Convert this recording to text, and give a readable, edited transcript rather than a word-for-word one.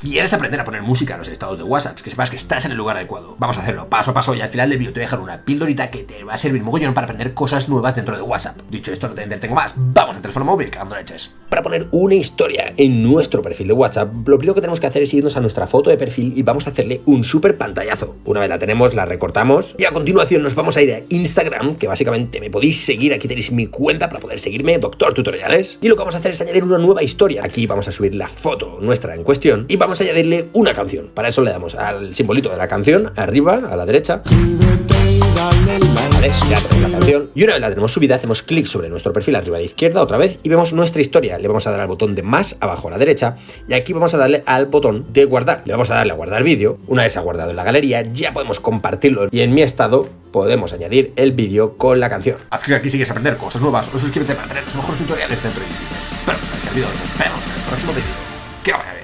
¿Quieres aprender a poner música a los estados de WhatsApp? Que sepas que estás en el lugar adecuado. Vamos a hacerlo paso a paso y al final del vídeo te voy a dejar una pildorita que te va a servir mogollón para aprender cosas nuevas dentro de WhatsApp. Dicho esto, no te entretengo más. Vamos al teléfono móvil, cagando leches. Para poner una historia en nuestro perfil de WhatsApp, lo primero que tenemos que hacer es irnos a nuestra foto de perfil y vamos a hacerle un súper pantallazo. Una vez la tenemos, la recortamos y a continuación nos vamos a ir a Instagram, que básicamente me podéis seguir. Aquí tenéis mi cuenta para poder seguirme, Doctor Tutoriales. Y lo que vamos a hacer es añadir una nueva historia. Aquí vamos a subir la foto nuestra en cuestión y vamos a añadirle una canción. Para eso le damos al simbolito de la canción, arriba, a la derecha. Vale, ya tenemos la canción. Y una vez la tenemos subida, hacemos clic sobre nuestro perfil arriba a la izquierda otra vez y vemos nuestra historia. Le vamos a dar al botón de más abajo a la derecha y aquí vamos a darle al botón de guardar. Le vamos a darle a guardar vídeo. Una vez se ha guardado en la galería, ya podemos compartirlo y en mi estado podemos añadir el vídeo con la canción. Haz clic aquí si quieres aprender cosas nuevas o suscríbete para tener los mejores tutoriales dentro de YouTube. Espero que te haya servido. Nos vemos en el próximo vídeo. Que vaya bien.